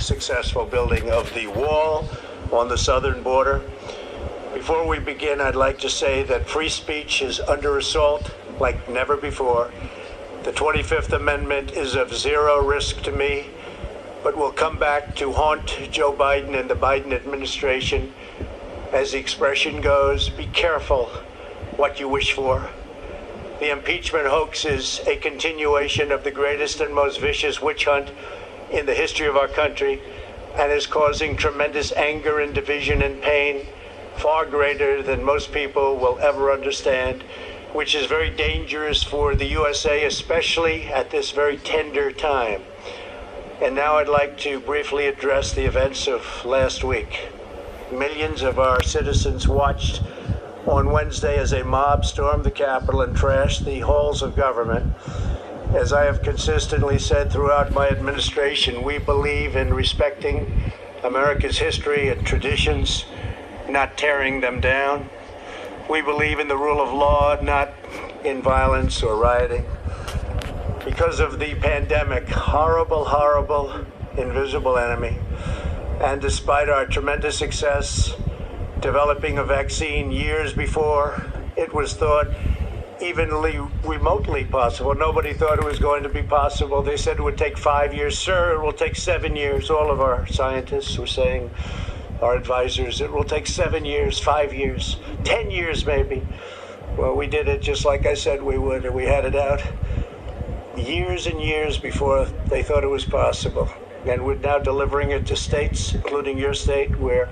successful building of the wall on the southern border. Before we begin, I'd like to say that free speech is under assault like never before. The 25th Amendment is of zero risk to me, but will come back to haunt Joe Biden and the Biden administration. As the expression goes, be careful what you wish for. The impeachment hoax is a continuation of the greatest and most vicious witch hunt in the history of our country, and is causing tremendous anger and division and pain, far greater than most people will ever understand, which is very dangerous for the USA, especially at this very tender time. And now I'd like to briefly address the events of last week. Millions of our citizens watched on Wednesday as a mob stormed the Capitol and trashed the halls of government. As I have consistently said throughout my administration, we believe in respecting America's history and traditions, not tearing them down. We believe in the rule of law, not in violence or rioting. Because of the pandemic, horrible, invisible enemy, and despite our tremendous success developing a vaccine years before it was thought evenly remotely possible. Nobody thought it was going to be possible. They said it would take 5 years. Sir, it will take 7 years. All of our scientists were saying, our advisors, it will take 7 years, 5 years, 10 years maybe. Well, we did it just like I said we would, and we had it out years and years before they thought it was possible. And we're now delivering it to states, including your state, where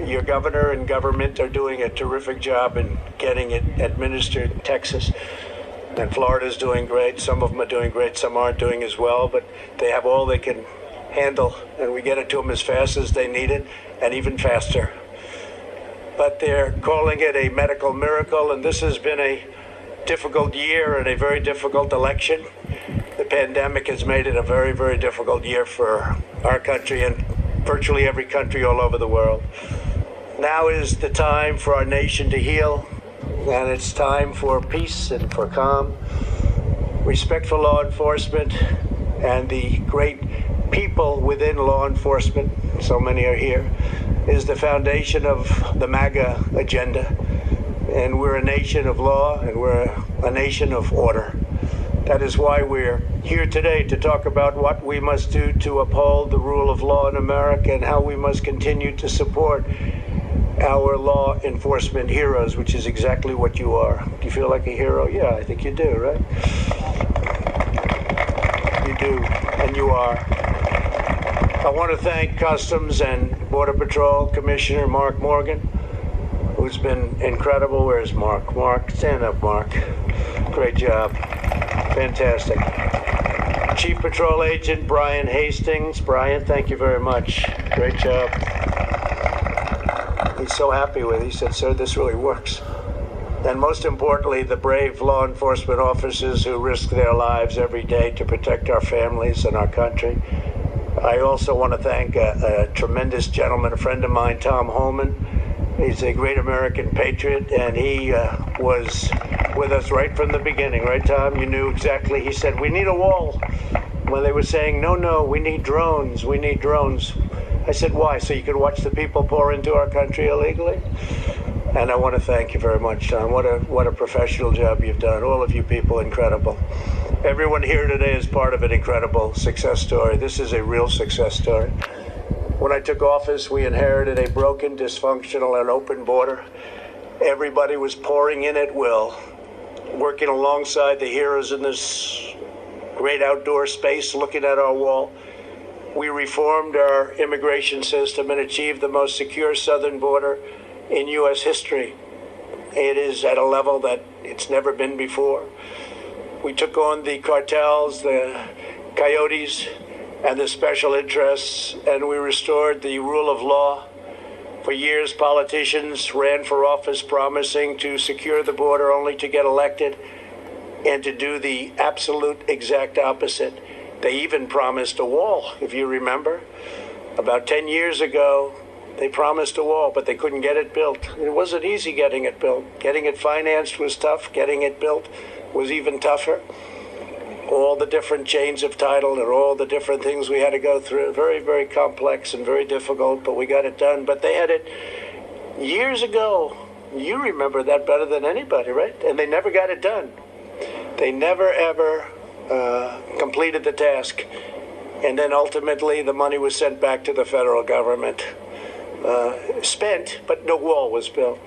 your governor and government are doing a terrific job in getting it administered in Texas. And Florida's doing great. Some of them are doing great. Some aren't doing as well, but they have all they can handle, and we get it to them as fast as they need it, and even faster. But they're calling it a medical miracle, and this has been a difficult year and a very difficult election. The pandemic has made it a very, very difficult year for our country and virtually every country all over the world. Now is the time for our nation to heal, and it's time for peace and for calm, respect for law enforcement and the great people within law enforcement, so many are here, is the foundation of the MAGA agenda. And we're a nation of law, and we're a nation of order. That is why we're here today, to talk about what we must do to uphold the rule of law in America and how we must continue to support our law enforcement heroes, which is exactly what you are. Do you feel like a hero? Yeah, I think you do, right? You do, and you are. I want to thank Customs and Border Patrol Commissioner Mark Morgan, who's been incredible. Where's Mark? Mark, stand up, Mark. Great job. Fantastic. Chief Patrol Agent Brian Hastings. Brian, thank you very much. Great job. He's so happy with it. He said, sir, this really works. And most importantly, the brave law enforcement officers who risk their lives every day to protect our families and our country. I also want to thank a tremendous gentleman, a friend of mine, Tom Holman. He's a great American patriot, and he was with us right from the beginning. Right, Tom? You knew exactly. He said, we need a wall. When they were saying, no, we need drones. We need drones. I said, why? So you could watch the people pour into our country illegally? And I want to thank you very much, Tom. What a professional job you've done. All of you people, incredible. Everyone here today is part of an incredible success story. This is a real success story. When I took office, we inherited a broken, dysfunctional, and open border. Everybody was pouring in at will, working alongside the heroes in this great outdoor space, looking at our wall. We reformed our immigration system and achieved the most secure southern border in U.S. history. It is at a level that it's never been before. We took on the cartels, the coyotes, and the special interests, and we restored the rule of law. For years, politicians ran for office promising to secure the border only to get elected and to do the absolute exact opposite. They even promised a wall, if you remember. About 10 years ago, they promised a wall, but they couldn't get it built. It wasn't easy getting it built. Getting it financed was tough. Getting it built was even tougher. all the different chains of title and all the different things we had to go through. Very, very complex and very difficult, but we got it done. But they had it years ago. You remember that better than anybody, right? And they never got it done. They never, ever completed the task. And then ultimately the money was sent back to the federal government. Spent, but no wall was built.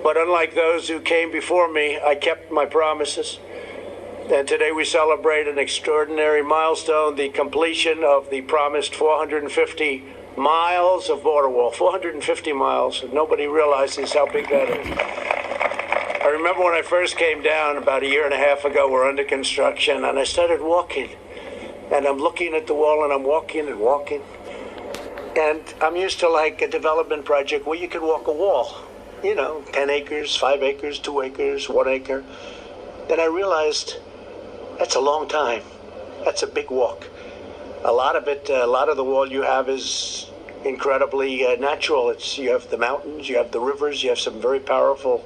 But unlike those who came before me, I kept my promises. And today we celebrate an extraordinary milestone, the completion of the promised 450 miles of border wall. 450 miles. Nobody realizes how big that is. I remember when I first came down about a year and a half ago, we're under construction, and I started walking. And I'm looking at the wall, and I'm walking and walking. And I'm used to like a development project where you can walk a wall. 10 acres, 5 acres, 2 acres, 1 acre. Then I realized that's a long time. That's a big walk. A lot of the wall you have is incredibly natural. You have the mountains, you have the rivers, you have some very powerful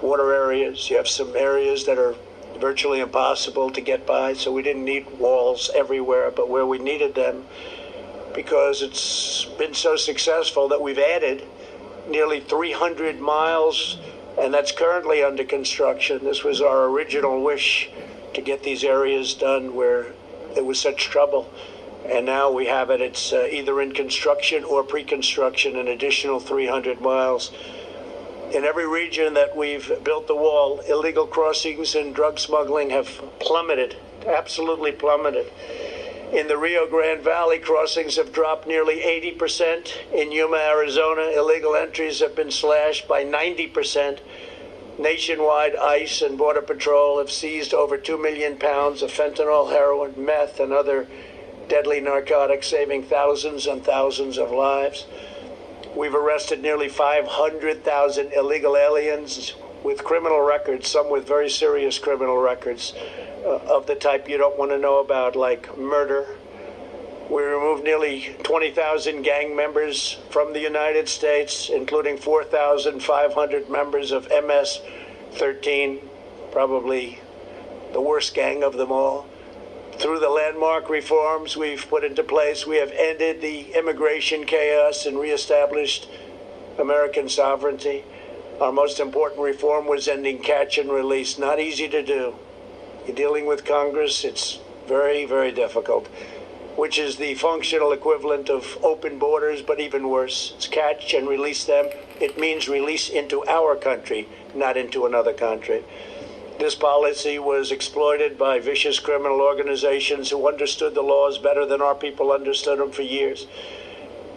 water areas, you have some areas that are virtually impossible to get by, so we didn't need walls everywhere, but where we needed them, because it's been so successful that we've added nearly 300 miles, and that's currently under construction. This was our original wish, to get these areas done where there was such trouble. And now we have it. It's either in construction or pre-construction, an additional 300 miles. In every region that we've built the wall, illegal crossings and drug smuggling have plummeted, absolutely plummeted. In the Rio Grande Valley, crossings have dropped nearly 80%. In Yuma, Arizona, illegal entries have been slashed by 90%. Nationwide, ICE and Border Patrol have seized over 2 million pounds of fentanyl, heroin, meth, and other deadly narcotics, saving thousands and thousands of lives. We've arrested nearly 500,000 illegal aliens with criminal records, some with very serious criminal records of the type you don't want to know about, like murder. We removed nearly 20,000 gang members from the United States, including 4,500 members of MS-13, probably the worst gang of them all. Through the landmark reforms we've put into place, we have ended the immigration chaos and reestablished American sovereignty. Our most important reform was ending catch and release. Not easy to do. You're dealing with Congress, it's very, very difficult, which is the functional equivalent of open borders, but even worse. It's catch and release them. It means release into our country, not into another country. This policy was exploited by vicious criminal organizations who understood the laws better than our people understood them for years,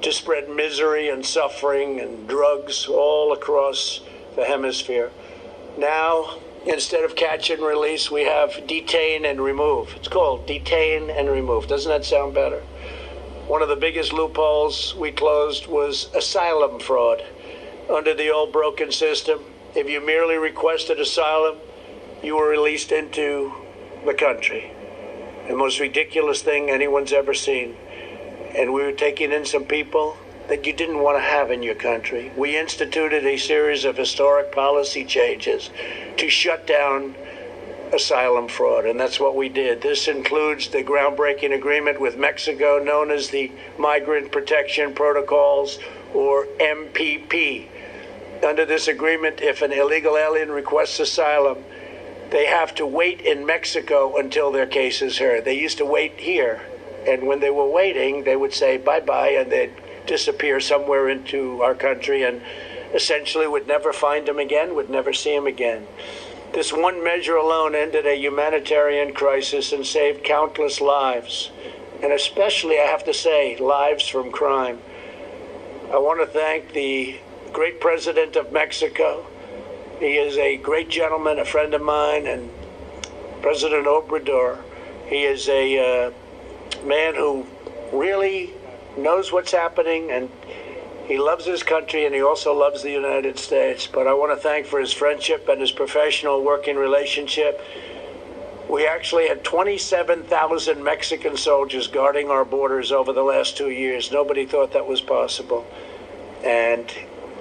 to spread misery and suffering and drugs all across the hemisphere. Now, instead of catch and release, we have detain and remove. It's called detain and remove. Doesn't that sound better? One of the biggest loopholes we closed was asylum fraud. Under the old broken system, if you merely requested asylum, you were released into the country. The most ridiculous thing anyone's ever seen. And we were taking in some people that you didn't want to have in your country. We instituted a series of historic policy changes to shut down asylum fraud, and that's what we did. This includes the groundbreaking agreement with Mexico known as the Migrant Protection Protocols, or MPP. Under this agreement, if an illegal alien requests asylum, they have to wait in Mexico until their case is heard. They used to wait here, and when they were waiting, they would say bye-bye, and they'd disappear somewhere into our country and essentially would never find him again, would never see him again. This one measure alone ended a humanitarian crisis and saved countless lives, and especially, I have to say, lives from crime. I want to thank the great president of Mexico. He is a great gentleman, a friend of mine, and President Obrador. He is a man who really knows what's happening, and he loves his country, and he also loves the United States. But I want to thank for his friendship and his professional working relationship. We actually had 27,000 Mexican soldiers guarding our borders over the last 2 years. Nobody thought that was possible. And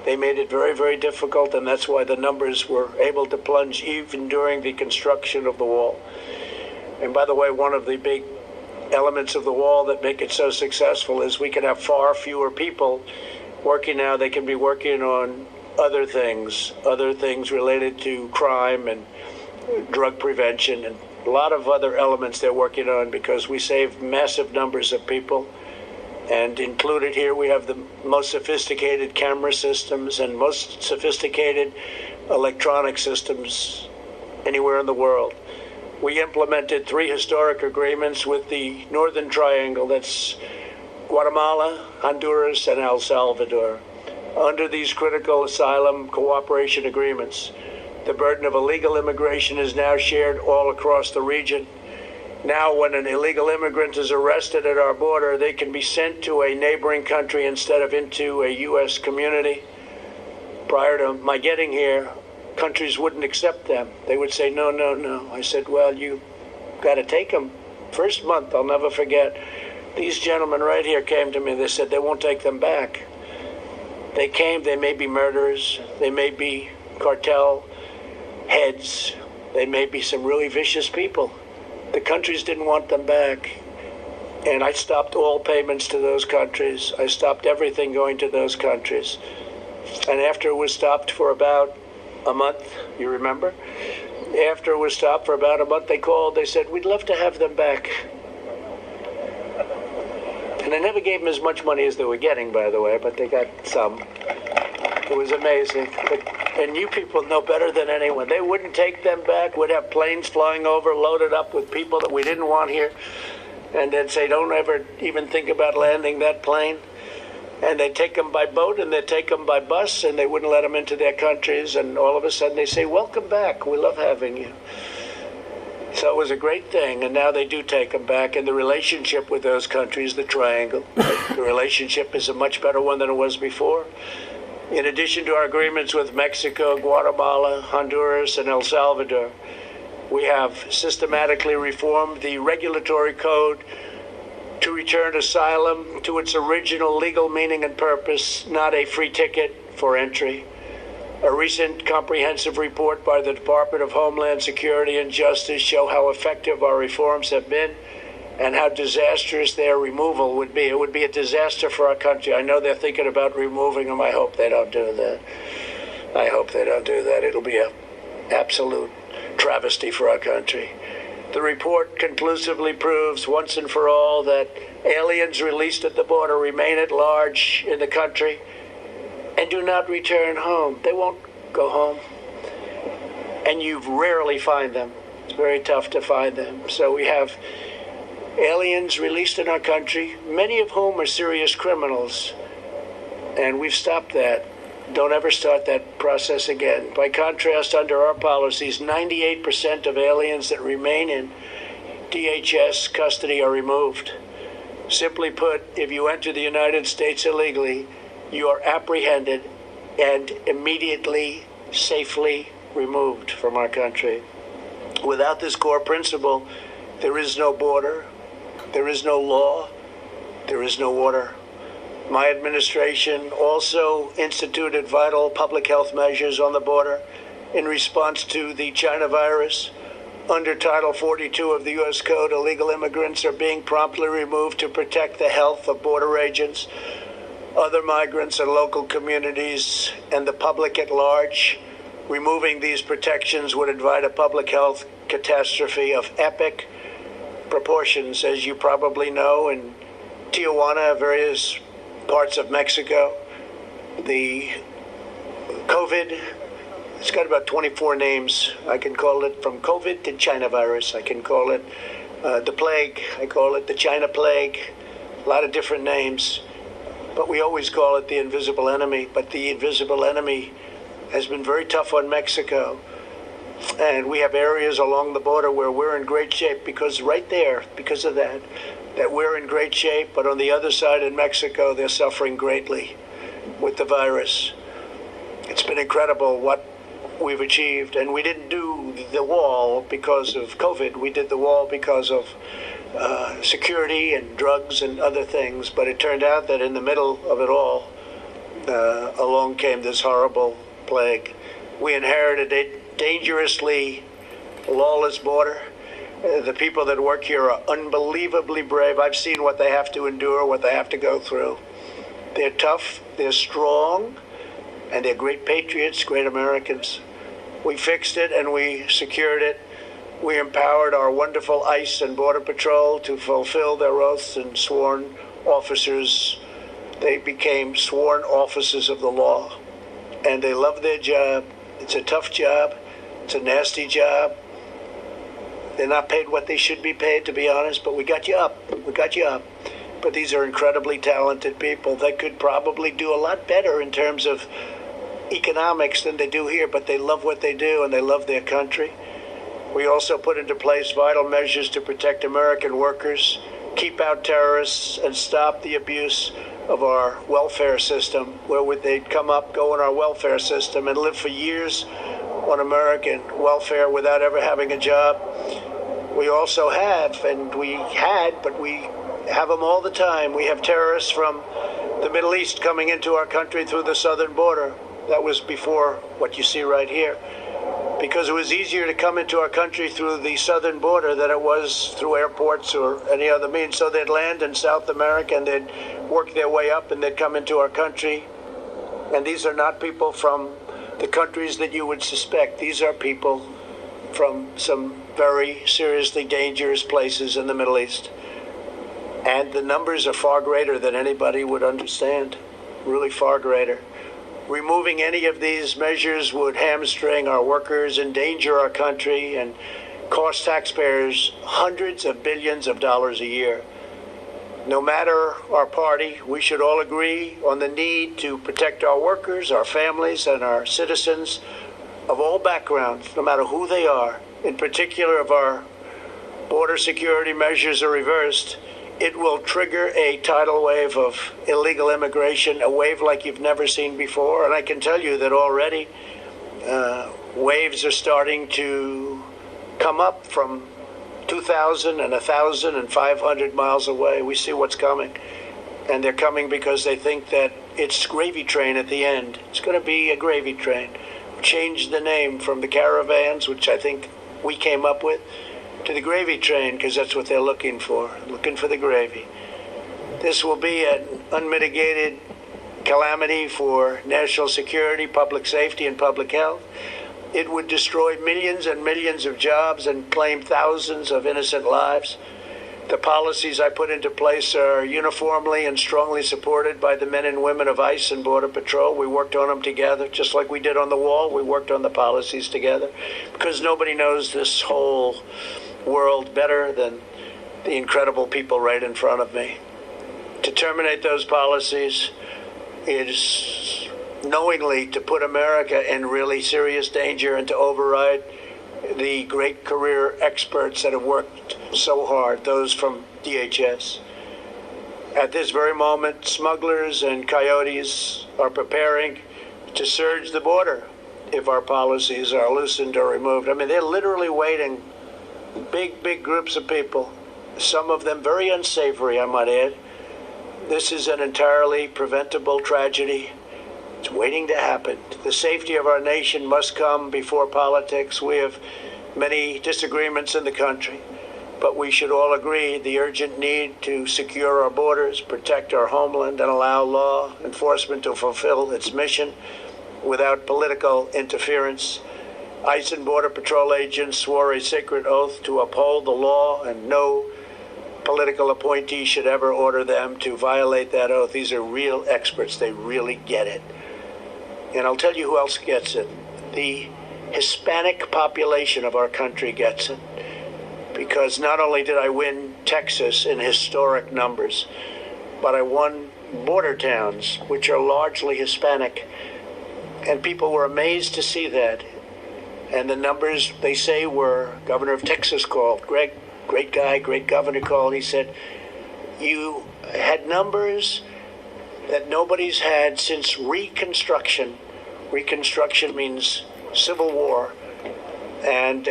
they made it very, very difficult, and that's why the numbers were able to plunge even during the construction of the wall. And by the way, one of the big elements of the wall that make it so successful is we can have far fewer people working now. They can be working on other things related to crime and drug prevention and a lot of other elements they're working on, because we save massive numbers of people. And included here, we have the most sophisticated camera systems and most sophisticated electronic systems anywhere in the world. We implemented 3 historic agreements with the Northern Triangle. That's Guatemala, Honduras, and El Salvador. Under these critical asylum cooperation agreements, the burden of illegal immigration is now shared all across the region. Now, when an illegal immigrant is arrested at our border, they can be sent to a neighboring country instead of into a U.S. community. Prior to my getting here, countries wouldn't accept them. They would say, no, no, no. I said, well, you got to take them. First month, I'll never forget. These gentlemen right here came to me. They said they won't take them back. They came. They may be murderers. They may be cartel heads. They may be some really vicious people. The countries didn't want them back. And I stopped all payments to those countries. I stopped everything going to those countries. And after it was stopped for about a month, you remember? After it was stopped for about a month, they called. They said, we'd love to have them back. And I never gave them as much money as they were getting, by the way, but they got some. It was amazing. And you people know better than anyone. They wouldn't take them back. We'd have planes flying over, loaded up with people that we didn't want here. And they'd say, don't ever even think about landing that plane. And they'd take them by boat and they'd take them by bus, and they wouldn't let them into their countries. And all of a sudden they say, welcome back. We love having you. So it was a great thing. And now they do take them back. And the relationship with those countries, the Triangle, the relationship is a much better one than it was before. In addition to our agreements with Mexico, Guatemala, Honduras, and El Salvador, we have systematically reformed the regulatory code to return asylum to its original legal meaning and purpose, not a free ticket for entry. A recent comprehensive report by the Department of Homeland Security and Justice show how effective our reforms have been and how disastrous their removal would be. It would be a disaster for our country. I know they're thinking about removing them. I hope they don't do that. I hope they don't do that. It'll be an absolute travesty for our country. The report conclusively proves once and for all that aliens released at the border remain at large in the country and do not return home. They won't go home. And you rarely find them. It's very tough to find them. So we have aliens released in our country, many of whom are serious criminals. And we've stopped that. Don't ever start that process again. By contrast, under our policies, 98% of aliens that remain in DHS custody are removed. Simply put, if you enter the United States illegally, you are apprehended and immediately, safely removed from our country. Without this core principle, there is no border, there is no law, there is no order. My administration also instituted vital public health measures on the border in response to the China virus. Under Title 42 of the U.S. Code, illegal immigrants are being promptly removed to protect the health of border agents, other migrants and local communities, and the public at large. Removing these protections would invite a public health catastrophe of epic proportions. As you probably know, in Tijuana, various parts of Mexico, the COVID, it's got about 24 names. I can call it from COVID to China virus. I can call it the plague. I call it the China plague. A lot of different names. But we always call it the invisible enemy. But the invisible enemy has been very tough on Mexico. And we have areas along the border where we're in great shape because right there, because of that we're in great shape. But on the other side in Mexico, they're suffering greatly with the virus. It's been incredible what we've achieved. And we didn't do the wall because of COVID. We did the wall because of security and drugs and other things. But it turned out that in the middle of it all, along came this horrible plague. We inherited a dangerously lawless border, The people that work here are unbelievably brave. I've seen what they have to endure, what they have to go through. They're tough, they're strong, and they're great patriots, great Americans. We fixed it and we secured it. We empowered our wonderful ICE and Border Patrol to fulfill their oaths, and sworn officers. They became sworn officers of the law, and they love their job. It's a tough job. It's a nasty job. They're not paid what they should be paid, to be honest, but we got you up. We got you up. But these are incredibly talented people. They could probably do a lot better in terms of economics than they do here, but they love what they do and they love their country. We also put into place vital measures to protect American workers, keep out terrorists, and stop the abuse of our welfare system, where they'd come up, go in our welfare system, and live for years on American welfare without ever having a job. We also have, but we have them all the time. We have terrorists from the Middle East coming into our country through the southern border. That was before what you see right here, because it was easier to come into our country through the southern border than it was through airports or any other means. So they'd land in South America and they'd work their way up and they'd come into our country. And these are not people from the countries that you would suspect. These are people from some very seriously dangerous places in the Middle East. And the numbers are far greater than anybody would understand, really far greater. Removing any of these measures would hamstring our workers, endanger our country, and cost taxpayers hundreds of billions of dollars a year. No matter our party, we should all agree on the need to protect our workers, our families, and our citizens of all backgrounds, no matter who they are. In particular, if our border security measures are reversed, it will trigger a tidal wave of illegal immigration, a wave like you've never seen before. And I can tell you that already waves are starting to come up from 2,000 and 1,000 and 500 miles away. We see what's coming. And they're coming because they think that it's gravy train at the end. It's going to be a gravy train. Change the name from the caravans, which I think we came up with, to the gravy train, because that's what they're looking for the gravy. This will be an unmitigated calamity for national security, public safety, and public health. It would destroy millions and millions of jobs and claim thousands of innocent lives. The policies I put into place are uniformly and strongly supported by the men and women of ICE and Border Patrol. We worked on them together, just like we did on the wall. We worked on the policies together, because nobody knows this whole world better than the incredible people right in front of me. To terminate those policies is knowingly to put America in really serious danger and to override the great career experts that have worked so hard, those from DHS. At this very moment, smugglers and coyotes are preparing to surge the border if our policies are loosened or removed. I mean, they're literally waiting. Big groups of people, some of them very unsavory, I might add. This is an entirely preventable tragedy. It's waiting to happen. The safety of our nation must come before politics. We have many disagreements in the country, but we should all agree the urgent need to secure our borders, protect our homeland, and allow law enforcement to fulfill its mission without political interference. ICE and Border Patrol agents swore a sacred oath to uphold the law, and no political appointee should ever order them to violate that oath. These are real experts. They really get it. And I'll tell you who else gets it. The Hispanic population of our country gets it. Because not only did I win Texas in historic numbers, but I won border towns, which are largely Hispanic. And people were amazed to see that. And the numbers, they say, were Governor of Texas called. Greg, great guy, great governor called. He said, you had numbers that nobody's had since Reconstruction. Reconstruction means Civil War. And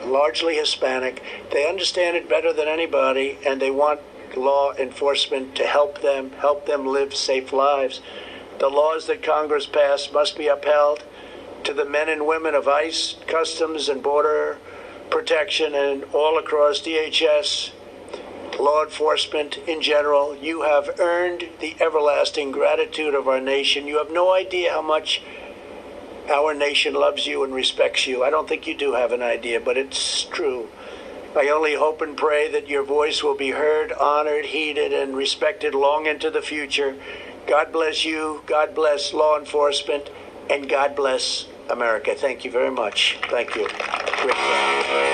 largely Hispanic. They understand it better than anybody, and they want law enforcement to help them live safe lives. The laws that Congress passed must be upheld. To the men and women of ICE, Customs, and Border protection, and all across DHS, law enforcement in general. You have earned the everlasting gratitude of our nation. You have no idea how much our nation loves you and respects you. I don't think you do have an idea, but it's true. I only hope and pray that your voice will be heard, honored, heeded, and respected long into the future. God bless you, God bless law enforcement, and God bless America. Thank you very much. Thank you. Great job.